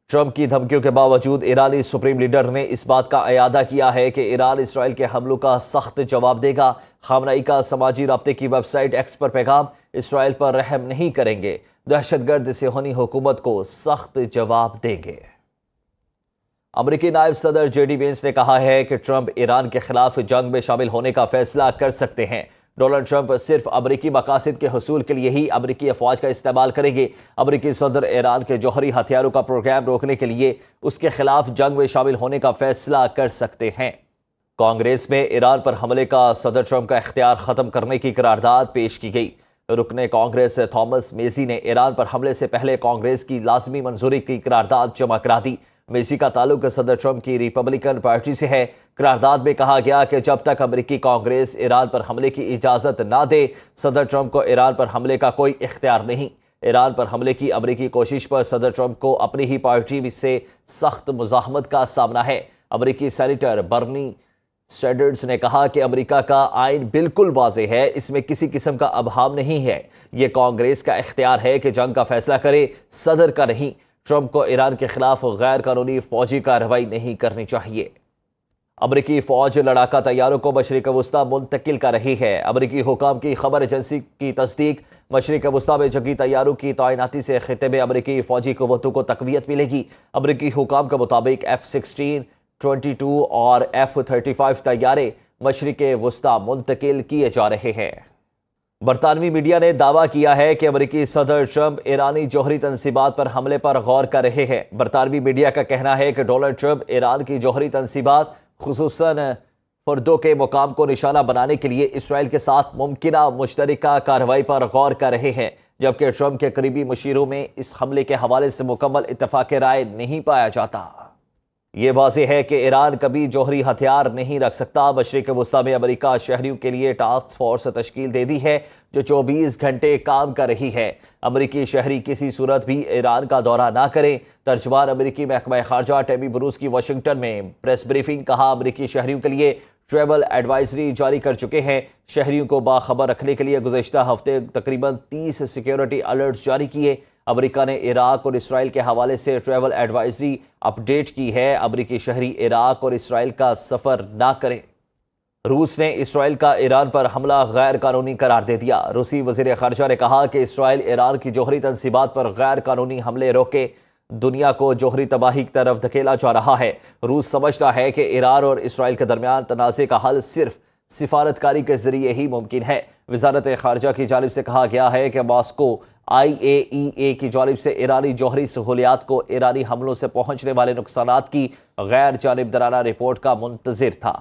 Trump کی دھمکیوں کے باوجود ایرانی سپریم لیڈر نے اس بات کا اعادہ کیا ہے کہ ایران اسرائیل کے حملوں کا سخت جواب دے گا۔ خامنہ ای کا سماجی رابطے کی ویب سائٹ ایکس پر پیغام: اسرائیل پر رحم نہیں کریں گے، دہشت گرد صہیونی حکومت کو سخت جواب دیں گے۔ امریکی نائب صدر جے ڈی وینس نے کہا ہے کہ ٹرمپ ایران کے خلاف جنگ میں شامل ہونے کا فیصلہ کر سکتے ہیں۔ ڈونلڈ ٹرمپ صرف امریکی مقاصد کے حصول کے لیے ہی امریکی افواج کا استعمال کریں گے۔ امریکی صدر ایران کے جوہری ہتھیاروں کا پروگرام روکنے کے لیے اس کے خلاف جنگ میں شامل ہونے کا فیصلہ کر سکتے ہیں۔ کانگریس میں ایران پر حملے کا صدر ٹرمپ کا اختیار ختم کرنے کی قرارداد پیش کی گئی۔ رکن کانگریس تھامس میزی نے ایران پر حملے سے پہلے کانگریس کی لازمی منظوری کی قرارداد جمع کرا دی۔ میزی کا تعلق صدر ٹرمپ کی ریپبلکن پارٹی سے ہے۔ قرارداد میں کہا گیا کہ جب تک امریکی کانگریس ایران پر حملے کی اجازت نہ دے، صدر ٹرمپ کو ایران پر حملے کا کوئی اختیار نہیں۔ ایران پر حملے کی امریکی کوشش پر صدر ٹرمپ کو اپنی ہی پارٹی سے سخت مزاحمت کا سامنا ہے۔ امریکی سینیٹر برنی سینڈرز نے کہا کہ امریکہ کا آئین بالکل واضح ہے، اس میں کسی قسم کا ابہام نہیں ہے۔ یہ کانگریس کا اختیار ہے کہ جنگ کا فیصلہ کرے، صدر کا نہیں۔ ٹرمپ کو ایران کے خلاف غیر قانونی فوجی کارروائی نہیں کرنی چاہیے۔ امریکی فوج لڑاکا طیاروں کو مشرق وسطی منتقل کر رہی ہے۔ امریکی حکام کی خبر ایجنسی کی تصدیق: مشرق وسطی میں جنگی طیاروں کی تعیناتی سے خطے میں امریکی فوجی قوتوں کو تقویت ملے گی۔ امریکی حکام کے مطابق F-16، 22 اور F-35 طیارے مشرق وسطی منتقل کیے جا رہے ہیں۔ برطانوی میڈیا نے دعویٰ کیا ہے کہ امریکی صدر ٹرمپ ایرانی جوہری تنصیبات پر حملے پر غور کر رہے ہیں۔ برطانوی میڈیا کا کہنا ہے کہ ڈونلڈ ٹرمپ ایران کی جوہری تنصیبات، خصوصاً فردو کے مقام کو نشانہ بنانے کے لیے اسرائیل کے ساتھ ممکنہ مشترکہ کارروائی پر غور کر رہے ہیں، جبکہ ٹرمپ کے قریبی مشیروں میں اس حملے کے حوالے سے مکمل اتفاق رائے نہیں پایا جاتا۔ یہ واضح ہے کہ ایران کبھی جوہری ہتھیار نہیں رکھ سکتا۔ مشرق وسطی میں امریکہ شہریوں کے لیے ٹاسک فورس تشکیل دے دی ہے جو 24 گھنٹے کام کر رہی ہے۔ امریکی شہری کسی صورت بھی ایران کا دورہ نہ کریں۔ ترجمان امریکی محکمہ خارجہ ٹیمی بروس کی واشنگٹن میں پریس بریفنگ: کہا، امریکی شہریوں کے لیے ٹریول ایڈوائزری جاری کر چکے ہیں۔ شہریوں کو باخبر رکھنے کے لیے گزشتہ ہفتے تقریباً 30 سیکیورٹی الرٹس جاری کیے۔ امریکہ نے عراق اور اسرائیل کے حوالے سے ٹریول ایڈوائزری اپ ڈیٹ کی ہے۔ امریکی شہری عراق اور اسرائیل کا سفر نہ کریں۔ روس نے اسرائیل کا ایران پر حملہ غیر قانونی قرار دے دیا۔ روسی وزیر خارجہ نے کہا کہ اسرائیل ایران کی جوہری تنصیبات پر غیر قانونی حملے روکے دنیا کو جوہری تباہی کی طرف دھکیلا جا رہا ہے۔ روس سمجھتا ہے کہ ایران اور اسرائیل کے درمیان تنازع کا حل صرف سفارتکاری کے ذریعے ہی ممکن ہے۔ وزارت خارجہ کی جانب سے کہا گیا ہے کہ ماسکو IAEA کی جانب سے ایرانی جوہری سہولیات کو ایرانی حملوں سے پہنچنے والے نقصانات کی غیر جانبدارانہ رپورٹ کا منتظر تھا۔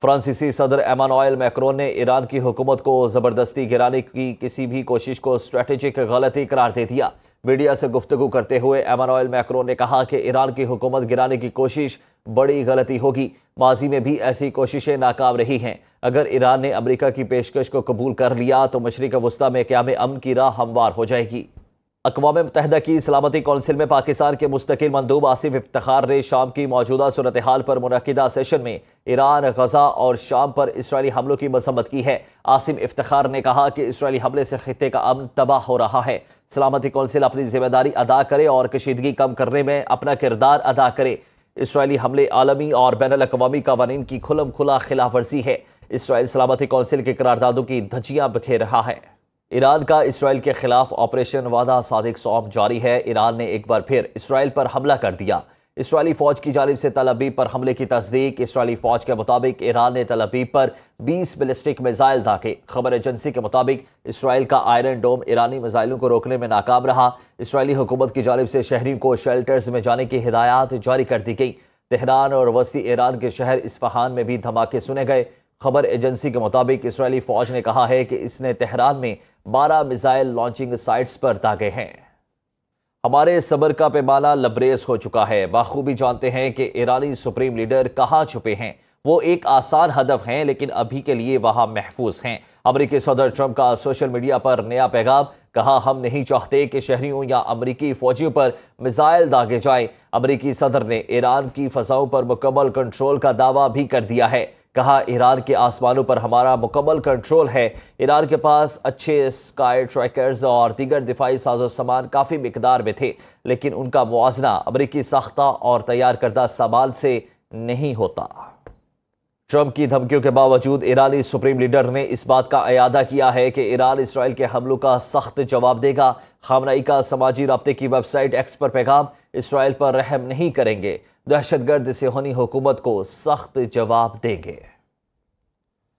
فرانسیسی صدر ایمانوئل میکرون نے ایران کی حکومت کو زبردستی گرانے کی کسی بھی کوشش کو اسٹریٹجک غلطی قرار دے دیا۔ میڈیا سے گفتگو کرتے ہوئے ایمانوئل میکرون نے کہا کہ ایران کی حکومت گرانے کی کوشش بڑی غلطی ہوگی۔ ماضی میں بھی ایسی کوششیں ناکام رہی ہیں۔ اگر ایران نے امریکہ کی پیشکش کو قبول کر لیا تو مشرق وسطی میں قیام امن کی راہ ہموار ہو جائے گی۔ اقوام متحدہ کی سلامتی کونسل میں پاکستان کے مستقل مندوب آصف افتخار نے شام کی موجودہ صورتحال پر منعقدہ سیشن میں ایران، غزہ اور شام پر اسرائیلی حملوں کی مذمت کی ہے۔ آصف افتخار نے کہا کہ اسرائیلی حملے سے خطے کا امن تباہ ہو رہا ہے۔ سلامتی کونسل اپنی ذمہ داری ادا کرے اور کشیدگی کم کرنے میں اپنا کردار ادا کرے۔ اسرائیلی حملے عالمی اور بین الاقوامی قوانین کی کھلم کھلا خلاف ورزی ہے۔ اسرائیل سلامتی کونسل کی قراردادوں کی دھجیاں بکھیر رہا ہے۔ ایران کا اسرائیل کے خلاف آپریشن وعدہ صادق سوم جاری ہے۔ ایران نے ایک بار پھر اسرائیل پر حملہ کر دیا۔ اسرائیلی فوج کی جانب سے تل ابیب پر حملے کی تصدیق۔ اسرائیلی فوج کے مطابق ایران نے تل ابیب پر 20 بیلسٹک میزائل داغے۔ خبر ایجنسی کے مطابق اسرائیل کا آئرن ڈوم ایرانی میزائلوں کو روکنے میں ناکام رہا۔ اسرائیلی حکومت کی جانب سے شہریوں کو شیلٹرز میں جانے کی ہدایات جاری کر دی گئی۔ تہران اور وسطی ایران کے شہر اصفہان میں بھی دھماکے سنے گئے۔ خبر ایجنسی کے مطابق اسرائیلی فوج نے کہا ہے کہ اس نے تہران میں 12 میزائل لانچنگ سائٹس پر داغے ہیں۔ ہمارے صبر کا پیمانہ لبریز ہو چکا ہے۔ بخوبی جانتے ہیں کہ ایرانی سپریم لیڈر کہاں چھپے ہیں۔ وہ ایک آسان ہدف ہیں لیکن ابھی کے لیے وہاں محفوظ ہیں۔ امریکی صدر ٹرمپ کا سوشل میڈیا پر نیا پیغام: کہا، ہم نہیں چاہتے کہ شہریوں یا امریکی فوجیوں پر میزائل داغے جائیں۔ امریکی صدر نے ایران کی فضاؤں پر مکمل کنٹرول کا دعویٰ بھی کر دیا ہے۔ کہا ایران کے آسمانوں پر ہمارا مکمل کنٹرول ہے۔ ایران کے پاس اچھے اسکائی ٹریکرز اور دیگر دفاعی ساز و سامان کافی مقدار میں تھے، لیکن ان کا موازنہ امریکی ساختہ اور تیار کردہ سامان سے نہیں ہوتا۔ ٹرمپ کی دھمکیوں کے باوجود ایرانی سپریم لیڈر نے اس بات کا اعادہ کیا ہے کہ ایران اسرائیل کے حملوں کا سخت جواب دے گا۔ خامنہ ای کا سماجی رابطے کی ویب سائٹ ایکس پر پیغام: اسرائیل پر رحم نہیں کریں گے، دہشت گرد صہیونی حکومت کو سخت جواب دیں گے۔